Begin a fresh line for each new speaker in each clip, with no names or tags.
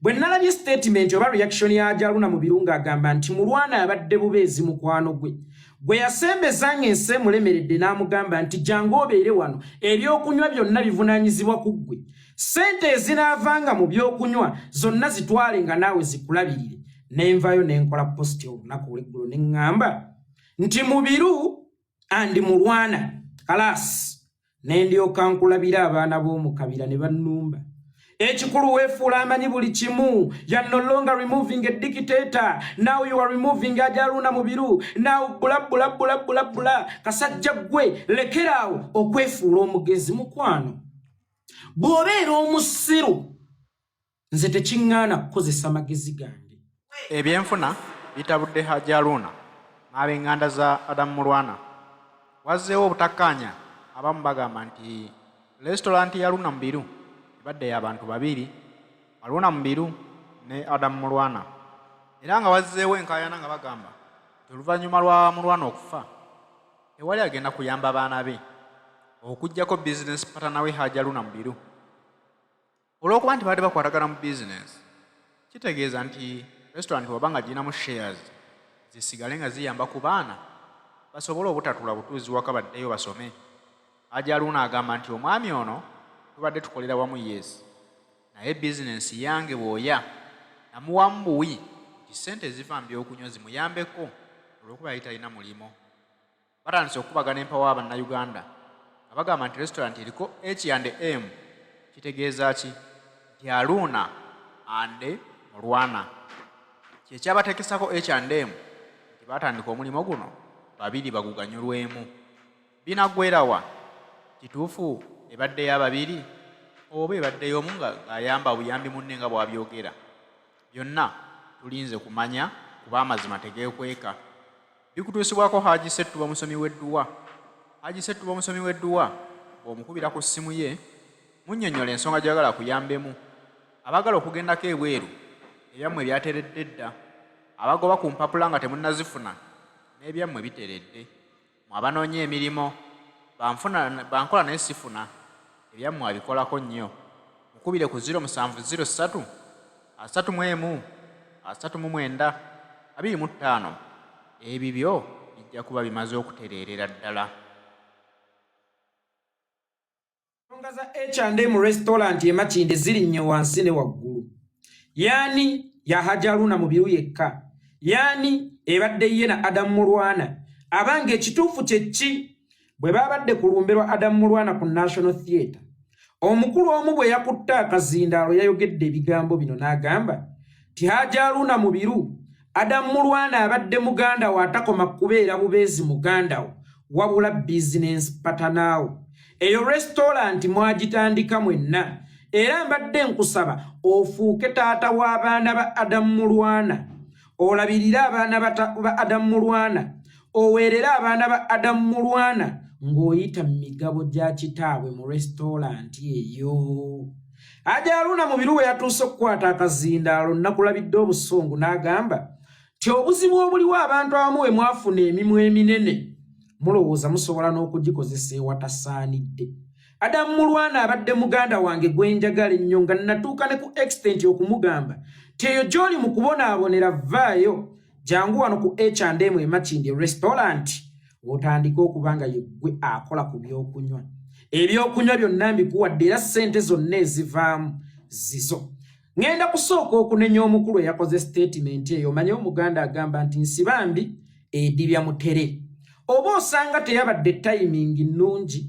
bwe nalabye statement oba reaction ya Hajji Haruna mu birunga agamba nti Mulwana abadde bubeezi mukwano gwe yasembezanga ensi emulemeredde n'amugamba nti jangu obeere wano ebyokunywa byonna bivunaanyizibwa ku ggwe sente ezinaavanga mu byokunywa zonna zitwale nga naawe zikulabirire nenvayo nenkola post olunaku olweggulo neŋŋamba nti mubiru andi Mulwana kalas nendyoka nkulabira abaana b'omukabira ne bannumba ekikulu weefuula amanyi buli kimu you're no longer removing a dictator now you are removing Hajji Haruna mubiru now bula kasajja gwe lekeraawo okwefuula omugezi mukwano bw'obeera omusiru nze tekiŋŋaana kukozesa magezi gange
ebyenfuna Bitabudde Hajji Haruna n'ab'eŋŋanda za Mulwana wazzeewo obutakkaanya abamu bagamba nti restaurant ya Haruna mubiru ebadde y'abantu babiri Haruna mubiru ne Mulwana era nga wazzeewo enkaayana nga bagamba nti oluvannyuma lwa Mulwana okufa tewali agenda kuyamba baana be okuggyako business partner we Hajji Haruna mubiru olw'okuba nti baali bakwatagana mu business kitegeeza nti restaurant wabanga girinamu shares zisigale nga ziyamba ku baana basobole obutatula butuuzi waka baddeyo basome Hajji Haruna agamba nti omwami ono tubadde tukolera wamu yes naye bizinensi yange bw'oya namuwamu buwi nti ssente ziva mu byokunywa zimuyambeko olw'okuba yali talina mulimo batandise okukubagana empawa Bannayuganda nga bagamba nti restaurant eriko H&M kitegeeza ki nti Haruna ande Mulwana kyekyabateekesako H&M nti batandika omulimu guno babiri baguganyulwemu binaggwerawa kituufu ebaddeyo ababiri oba ebaddeyo omu nga ayamba buyambi munne nga bw'abyogera byonna tulinze kumanya kuba amazima tegeekweka bikutuusibwako Hajji Ssettuba musomi w'edduwa Hajji Ssettuba musomi w'edduwa bw'omukubira ku ssimu ye munnyonnyola ensonga gy'ayagala kuyambemu abagala okugendako ebweru ebyammwe byateredde dda abagoba ku mpapula nga temunnazifuna n'ebyammwe biteredde mu abanoonya emirimu bankola naye sifuna ebyammwe abikolako nnyo mukubire ku 0703 31 39 25 ebibyo bijja kuba bimaze okutereerera ddala
ensonga za H&M restaurant e Makindye ziri nnyo wansi ne waggulu yaani ya Hajji Haruna mubiru yekka yaani ebadde ye na Mulwana abange ekituufu kyeki bwe babadde kulumberwa Mulwana ku National Theatre omukulu omu bwe yakutte akazindaalo yayogedde ebigambo bino n'agamba ti Hajji Haruna mubiru Mulwana abadde muganda wo atakoma kubeera bubeezi muganda wo wabula business partner wo eyo restaurant mwagitandika mwenna era mbadde nkusaba ofuuke taata w'abaana ba Mulwana olabirira abaana ba Mulwana oweerera abaana ba Mulwana ng'oyita mu migabo gya kitaabwe mu restaurant eyo Hajji Haruna mubiru we yatuuse okukwata akazindaalo nakulabidde obusungu n'agamba ti obuzibu obuliwo abantu abamu we mwafuna emimwa eminene mulowooza musobola n'okugikozesa ewatasaanidde Mulwana abadde muganda wange gwe njagala ennyo nga natuuka ne ku extent okumugamba teyo gy'oli mu kubonaabonera vaayo jangu wano ku H&M e Makindye restaurant otandika okuba nga yeggwe akola ku byokunywa ebyokunywa byonna mbikuwadde era ssente zonna ezivaamu zizo ngenda kusooka okunenya omukulu eyakoze statement eyo manye omuganda agamba nti nsibambi edibya mutere oba osanga teyabadde timing nnungi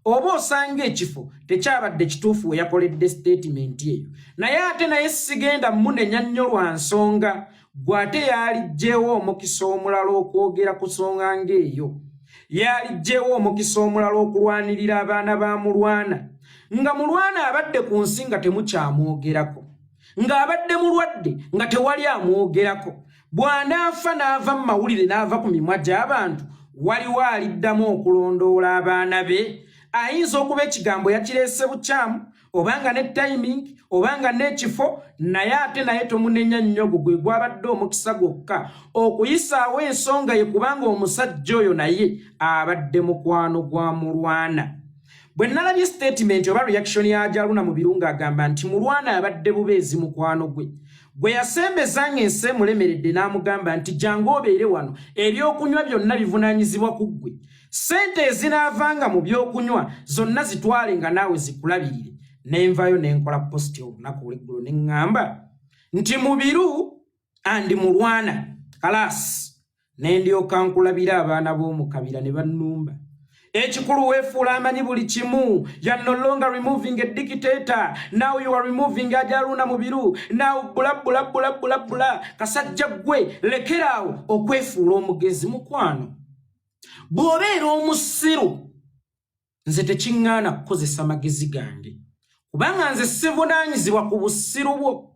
oba osanga ekifo tekyabadde kituufu we yakoledde statement eyo naye sigenda munenya nnyo lwa nsonga gwate yalijjeewo omukisa omulala okwogera ku nsonga ng'eyo yalijjeewo omukisa omulala okulwanirira abaana ba Mulwana nga Mulwana abadde ku nsi nga temukyamwogerako ng'abadde mulwadde nga tewali amwogerako bw'anaafa n'ava mu mawulire n'ava ku mimwa gy'abantu waliwo aliddamu okulondoola abaana be ayinza okuba ekigambo yakireese bukyamu obanga ne timing obanga n'ekifo naye tomunenya nnyo gwe gwabadde omukisa gwokka okuyisaawo ensonga ye kubanga omusajja oyo naye abadde mukwano gwa Mulwana bwe nalabye statement oba reaction ya Hajji Haruna mu birunga agamba nti Mulwana abadde bubeezi mukwano gwe yasembezanga ensi emulemeredde n'amugamba nti jangu obeere wano ebyokunywa byonna bivunaanyizibwa ku ggwe ssente ezinaavanga mu byokunywa zonna zitwale nga naawe zikulabirire nenvayo nenkola posti olunaku olweggulo ne ŋŋamba nti mubiru andi Mulwana kalaasi ne ndyoka nkulabira abaana b'omukabira ne bannumba ekikulu weefuula amanyi buli kimu. You are no longer removing a dictator. Now you are removing Hajji Haruna mubiru. Now bula kasajja gwe lekeraawo okwefuula omugezi mukwano. Bw'obeera omusiru nze tekiŋŋaana kukozesa magezi gange kubanga nze sivunaanyizibwa ku busiru bwo.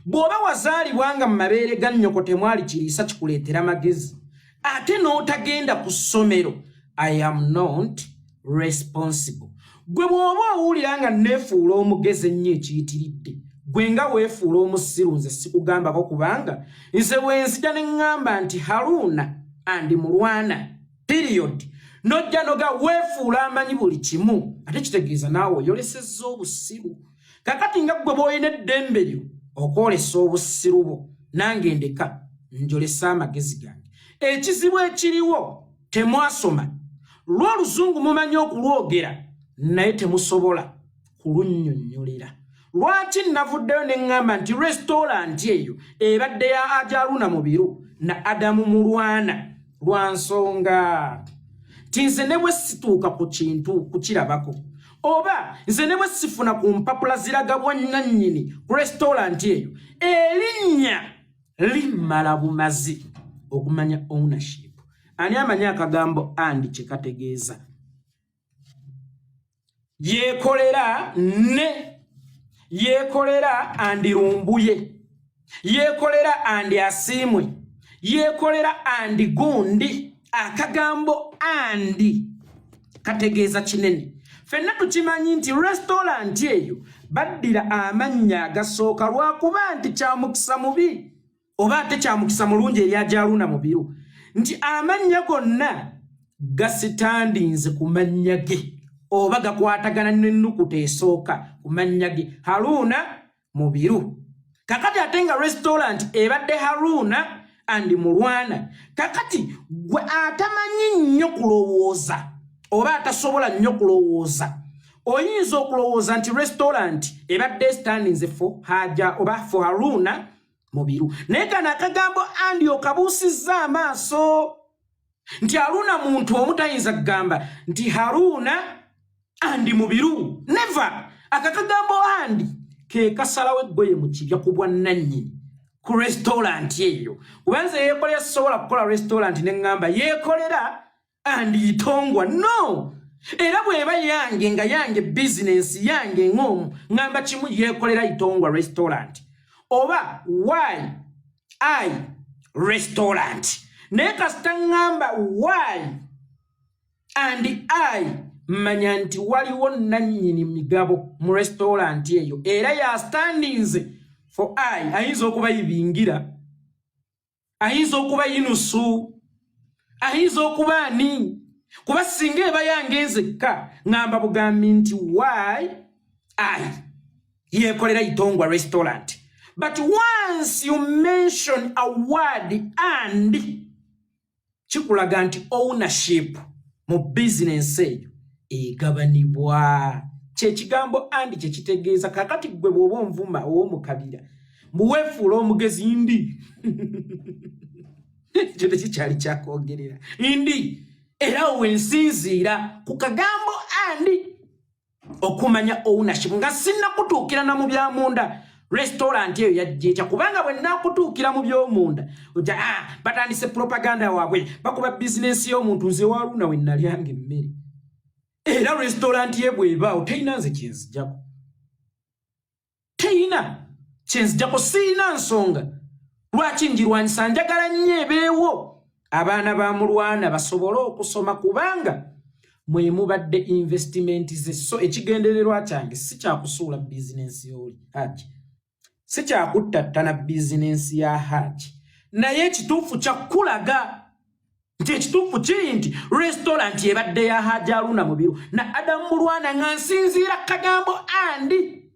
Bw'oba wazaalibwanga mu mabeere ga nnyoko temwali kiriisa kikuleetera magezi ate n'otagenda ku ssomero, I am not responsible. Gwe bw'oba owulira nga neefuula omugezi ennyo ekiyitiridde gwe nga weefuula omusiru nze sikugambako kubanga nze bwe nzija ne ŋŋamba nti Haruna andi Mulwana period nojja noga weefuula amanyi buli kimu ate kitegeeza naawe oyolesezza obusiru. Kakati nga gwe bw'olina eddembe lyo okwolesa obusiru bwo nange ndeka njolesa amagezi gange. Ekizibu ekiriwo temwasoma lw'oluzungu mumanyi okulwogera naye temusobola kulunnyonnyolera. Lwaki navuddeyo ne ŋŋamba nti restaurant eyo ebadde ya Hajji Haruna mubiru na Adamu Mulwana lwa nsonga ti nze ne bwe situuka ku kintu kukirabako oba nze ne bwe sifuna ku mpapula ziraga bwannannyini ku restaurant eyo erinnya limmala bumazi okumanya ownership. Ani amanyi akagambo andi kye kategeeza? Yeekolera ne yeekolera andi lumbuye, yeekolera andi asiimwe, yeekolera andi gundi. Akagambo andi kategeeza kinene. Ffenna tukimanyi nti restaurant eyo baddira amannya agasooka lwakuba nti kyamukisa mubi oba ate kyamukisa mulungi eri Hajji Haruna mubiru nti amannya gonna gasitandinze ku mannya ge oba gakwatagana n'ennukuta esooka ku mannya ge Haruna mubiru. Kakati ate nga restaurant ebadde Haruna andi Mulwana, kakati gwe atamanyi nnyo kulowooza oba atasobola nnyo kulowooza oyinza okulowooza nti restaurant ebadde standinze for Hajji oba for Haruna mubiru. Naye kano akagambo andi okabuusizza amaaso nti Haruna muntu omutayinza kugamba nti Haruna andi mubiru. Never. Akagambo andi ke kasalawo eggoye mu kibya ku bwannannyini ku restaurant eyo. Kubanze yeekolera sobola kukola restaurant ne ŋŋamba yeekolera andi itongwa. No. Era bw'eba yange nga yange business yange ng'omu ŋŋamba kimu yeekolera itongwa restaurant. Oba why I restaurant. Naye kasita ŋŋamba why and I manya nti waliwo nannyini migabo mu restaurant eyo era ya standinze for I. Ayinza okuba yibingira, ayinza okuba yinusu, ayinza okuba ani kuba singa eba yange nzekka ŋŋamba bugambi nti why I yeekolera itongwa restaurant. But once you mention a word and kikulaga nti ownership mu business eyo egabanibwa. Kyekigambo andi kyekitegeeza. Kakati gwe bw'oba onvuma ow'omukabira mbuweefuula omugezi ndi ekyo tekikyali kyakwogerera ndi era wensinziira ku kagambo andi okumanya ownership nga sinnakutuukira na mu byamunda restaurant eyo yajjeekya kubanga bwe nnakutuukira mu by'omunda ojja batandise propaganda waabwe bakuba bizinensi y'omuntu nze wa Haruna we nalyanga emmere era restaurant ye bw'ebaawo teyina nze kyenzijjako, teyina kyenzijjako, siina nsonga lwaki njirwanyisa. Njagala nnyo ebeewo abaana ba Mulwana basobole okusoma kubanga mwe mubadde investment ze. So ekigendererwa kyange si kyakusuula bizinensi y'oli Hajji, si kyakuttattana bizinensi ya Hajji, naye ekituufu kyakulaga nti ekituufu kiri nti restaurant ebadde ya Hajji Haruna mu biro na Adam Mulwana nga nsinziira kagambo andi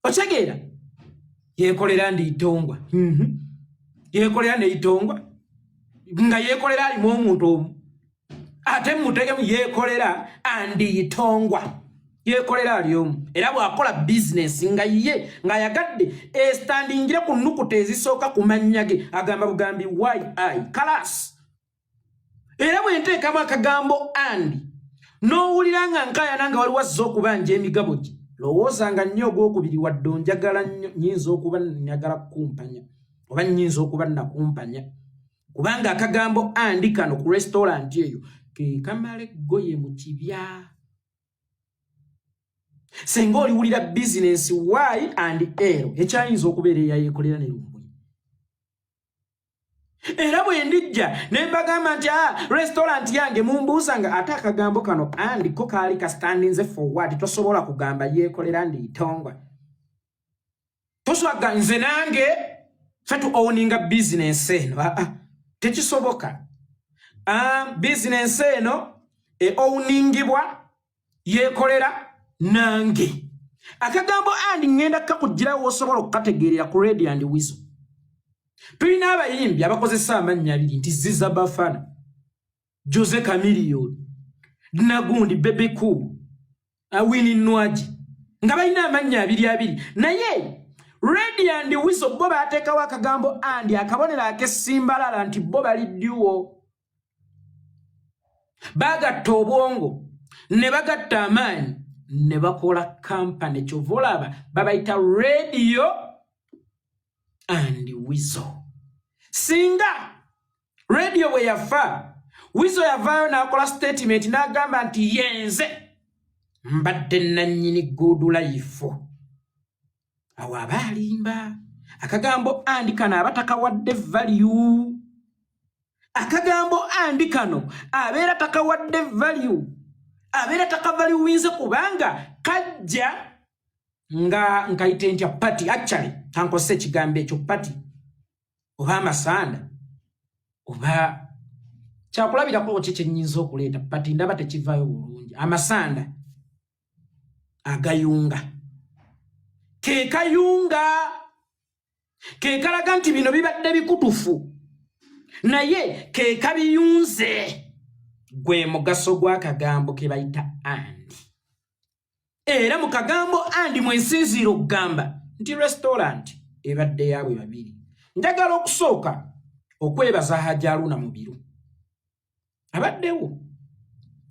otegeera yekolera ndi itongwa yekolera ne itongwa nga yekolera ali omuntu omu ate mutegemu yekolera andi itongwa yekolera ali omu era bwakola business nga ye nga yagadde standingira ku nnukuta ezisooka ku mannyage agamba bugambi yi kalas era bwe nteekamu akagambo andi n'owulira nga nkayana nga wali wazza okubanja emigabo gye lowoozanga nnyo ogwokubiri wadde onjagala nnyo nyinza okuba nyagala kukumpanya oba nyinza okuba nakumpanya kubanga akagambo andi kano ku restaurant eyo ke kamala eggoye mu kibya senga oliwulira business y and l ekyayinza okubeera eyayeekolera ne lumbwe era bwe ndijja ne mbagamba nti restaurant yange mumbuuza nga ate akagambo kano andi ko kaali kastandinze forward tosobola kugamba yeekolera ndi itongwa toswaga nze nange fe tu owninga business eno tekisoboka business eno owningibwa yeekolera nange akagambo andi ngenda kakugirawo osobola okukategeerera ku Radio and Wisdom tulina abayimbi abakozesa amannya abiri nti Ziza Bafana Jose Chameleone Nagundi Bebe Cool Winnie Nwaji nga balina amannya abiri naye Radio and Wisdom bo bateekawo akagambo andi akabonera akesimbalala nti bo baliddiwo bagatta obwongo ne bagatta amaanyi ne bakola kampani kyovolaba babayita Radio and Wisdom singa radio bwe yafa Wisdom yavaayo n'akola statement n'agamba nti yenze mbadde nannyini good life awo abalimba akagambo andi kano abatakawadde value akagambo andi kano abeera takawadde value abeera takavaluwinze kubanga kajja nga nkayite ntya party actually tankose ekigambo ekyo party oba amasanda oba kyakulabirako kyenyinza okuleeta party ndaba tekivaayo bulungi amasanda agayunga kekalaga nti bino bibadde bikutufu naye kekabiyunze gwe mugaso gw'akagambo ke bayita andi era mu kagambo andi mwensinziira okugamba nti restaurant ebadde yaabwe babiri njagala okusooka okwebaza Hajji Haruna mu biro abaddewo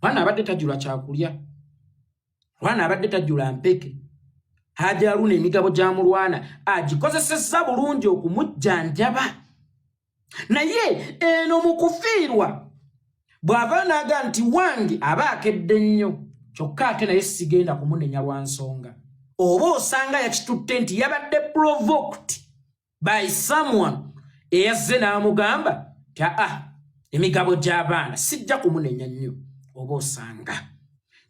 mwana abadde tajula kyakulya mwana abadde tajula mpeke Hajji Haruna emigabo gya Mulwana agikozesezza bulungi okumujjanjaba naye eno mu kufiirwa bw'ava n'aga nti wange aba akedde nnyo kyokka ate naye sigenda kumunenya lwa nsonga oba osanga yakitutte nti yabadde provoked by someone eyazze n'amugamba ti emigabo gy'abaana sijja kumunenya nnyo oba osanga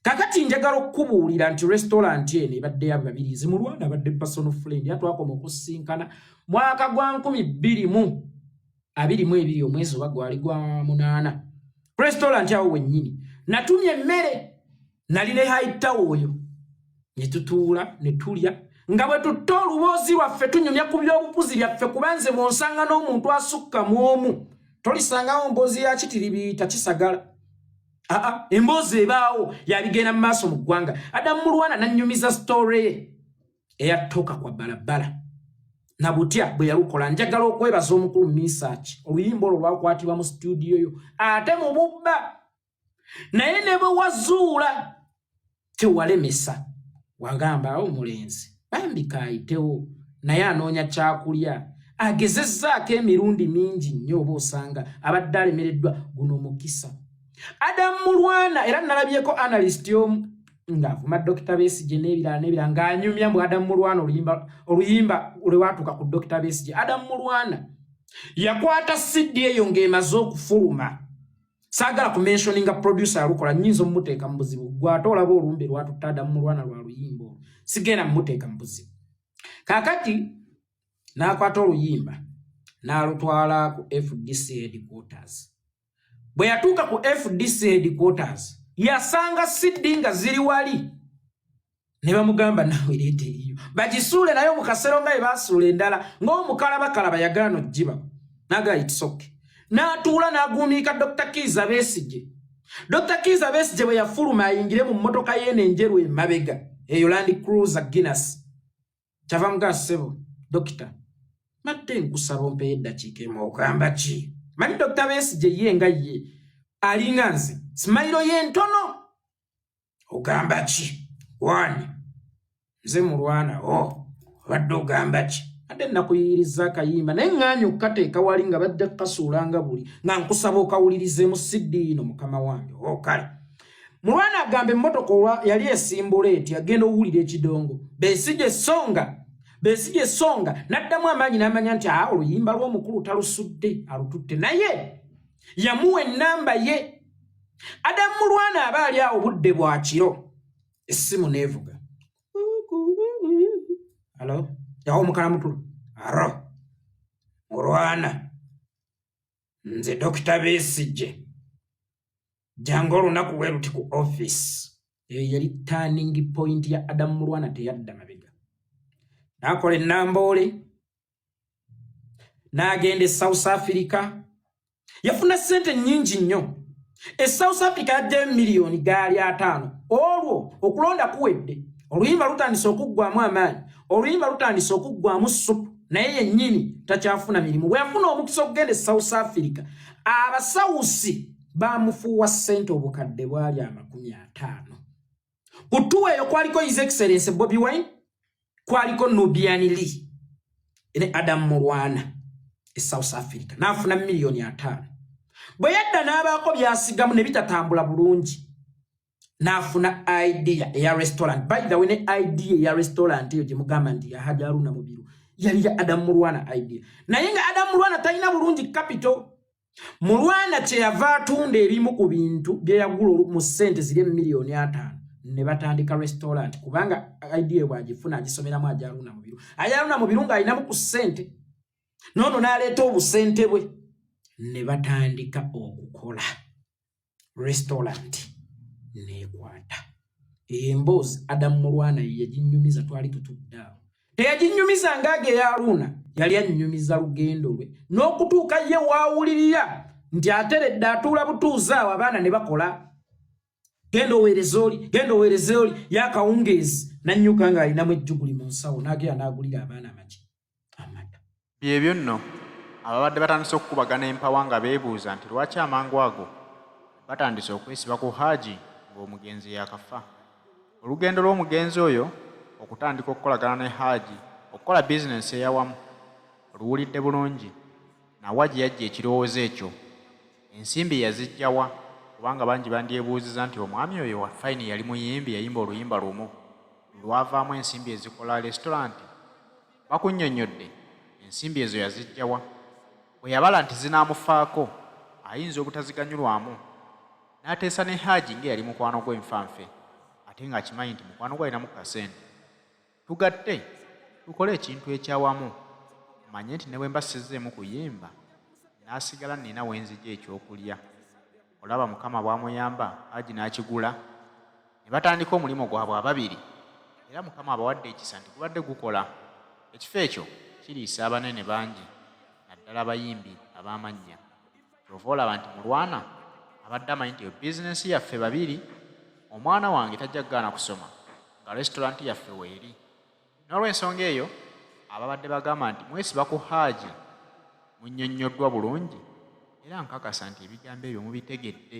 kakati njagala okukubuulira nti restaurant eno ebadde yabo babiri Mulwana abadde personal friend yatwakoma okusinkana mwaka gwa 2022 omwezi oba gwali gwa 8 restaurant awo wennyini natumye emmere nali ne hayitawo oyo ne tutuula ne tulya nga bwe tutta oluboozi lwaffe tunyumya ku by'obufuzi byaffe kubanze bw'onsanga n'omuntu asukka mu omu tolisangawo mboozi ya kitiribiita kisagala emboozi ebaawo yabigenda mu maaso mu ggwanga Adam Mulwana nannyumiza story ye eyatooka kwa balabala na butya bwe yalukola njagala okwebaza omukulu Misach oluyimba olwo lwakwatibwa mu studio yo ate mu bubba naye ne bwe wazuula tewalemesa wagamba omulenzi bambi kaayitewo naye anoonya kyakulya agezezzaako emirundi mingi nnyo oba osanga abadde alemereddwa guno mukisa Adam Mulwana era nalabyeko analyst y'omu ng'avuma Dr. Besigye n'ebirala ng'anyumya mu Adam Mulwana oluyimba olwatuuka ku Dr. Besigye Adam Mulwana yakwata CD eyo ng'emaze okufuluma saagala kumentioninga producer alukola nnyinza omuteeka mu buzibu gwate olaba olumbe lwatutta Adam Mulwana lwa luyimba sigenda mmuteeka mu buzibu kaakati n'akwata oluyimba n'alutwala ku FDC headquarters. Bwe yatuuka ku FDC headquarters yasanga siddi nga ziri wali. Ne bamugamba nawe leete eyo. Bagisuule nayo mu kasero nga basuula endala ng'omukalabakalaba yagaana ogiba. Naga itsoke. N'atuula n'aguumiika Dr. Kiza Besigye. Dr. Kiza Besigye bwe yafuluma ayingire mu mmotoka y'eno enjeru emabega. Eyo Land Cruiser Guinness. Kyava mugaa ssebo. Dokita. Madde nkusaba ompeeyo eddakiika emu ogamba ki? Manyi Dr. Besigye ye nga ye. Alinga nze. Simayiro ye ntono. Ogamba ki? Wani. Nze Mulwana. Obadde ogamba ki? Ate nakuyiriza akayimba naye ŋŋaanyi okukateeka wali nga bajja kukasuulanga buli nga nkusaba okawulirizeemu siddi ino mukama wange. Kale. Mulwana agamba emmotoka yali esimbula eti agenda owulira ekidongo. Besigye songa n'addamu amaanyi n'amanya nti oluyimba lw'omukulu talusudde alututte naye yamuwa ennamba ye. Adamu Mulwana aba ali awo budde bwa kiro. Essimu neevuga. Halo? Yawo Mukalamutulo. Aro. Mulwana. Nze Dr. Besigye. Jangu olunaku bwe luti ku office. Eyo yali turning point ya Adamu Mulwana teyadda mabega. N'akola ennamboole. N'agenda e South Africa. Yafuna ssente nnyingi nnyo. E South Africa yajjayo miliyoni gaali 5. Olwo okulonda kuwedde. Oluyimba lutandise okuggwamu amaanyi. Oluyimba lutandise okuggwamu supu. Naye yennyini takyafuna mirimu. Bwe yafuna omukisa okugenda e South Africa, abasawusi bamufuuwa ssente obukadde bwali 50. Ku ttuwa eyo kwaliko His Excellency Bobi Wine, kwaliko Nubian Lee ne Adamu Mulwana e South Africa. N'afuna miliyoni 5. Bwe yadda n'abaako byasigamu ne bitatambula bulungi. N'afuna idea eya restaurant. By the way, ne idea eya restaurant eyo gye mugamba nti ya Hajji Haruna Mubiru yali ya Adamu Mulwana idea. Naye nga Adamu Mulwana talina bulungi capital. Mulwana kyeyava atunda ebimu ku bintu bye yagula mu ssente ziri miliyoni 5 ne batandika restaurant kubanga idea bwagifuna agisomeramu Hajji Haruna Mubiru. Hajji Haruna Mubiru nga alinamu ku ssente. Nono n'aleeta obusente bwe ne batandika okukola restaurant neekwata. Emboozi Adamu Mulwana ye yaginyumiza twali tutudde. Teyaginyumiza ng'age ya Haruna, yali annyumiza lugendo lwe. N'okutuuka ye waawulirira nti ateredde atuula butuuzi awo abaana ne bakola. Genda oweereze oli y'akawungeezi n'annyuka ng'alinamu ejjuguli mu nsawo n'agenda n'agulira abaana amata.
Byebyo nno ababadde batandise okukubagana empawa nga beebuuza nti lwaki amangu ago batandise okwesiba ku Hajji ng'omugenzi yakafa. Olugendo lw'omugenzi oyo okutandika okukolagana ne Hajji okukola bizinensi eyawamu oluwulidde bulungi nawa gye yajja ekirowoozo ekyo. Ensimbi yazijjawa kubanga bangi bandyebuuziza nti omwami oyo wa fayini yali muyimbi yayimba oluyimba lumu lwavaamu ensimbi ezikola restauranti. Bakunnyonnyodde ensimbi ezo yazijjawa. Bwe yabala nti zinaamufaako ayinza obutaziganyulwamu n'ateesa ne Hajji ng'eyali mukwano gw'enfanfe ate ng'akimanyi nti mukwano gwe alinamu kasente. Tugatte tukole ekintu ekyawamu manye nti ne bwe mbasizzeemu kuyimba n'asigala nnina wenzija ekyokulya. Olaba Mukama bw'amuyamba Hajji n'akigula ne batandika omulimu gwabwe ababiri era Mukama abawadde ekisa nti gubadde gukola. Ekifo ekyo kiriisa abanene bangi naddala abayimbi ab'amannya. Kyova olaba nti Mulwana abadde amanyi nti bizinensi yaffe babiri omwana wange tajja kugaana kusoma nga restauranti yaffe weeri. N'olw'ensonga eyo ababadde bagamba nti mwesiba ku Hajji munnyonnyoddwa bulungi era nkakasa nti ebigambo ebyo mubitegedde.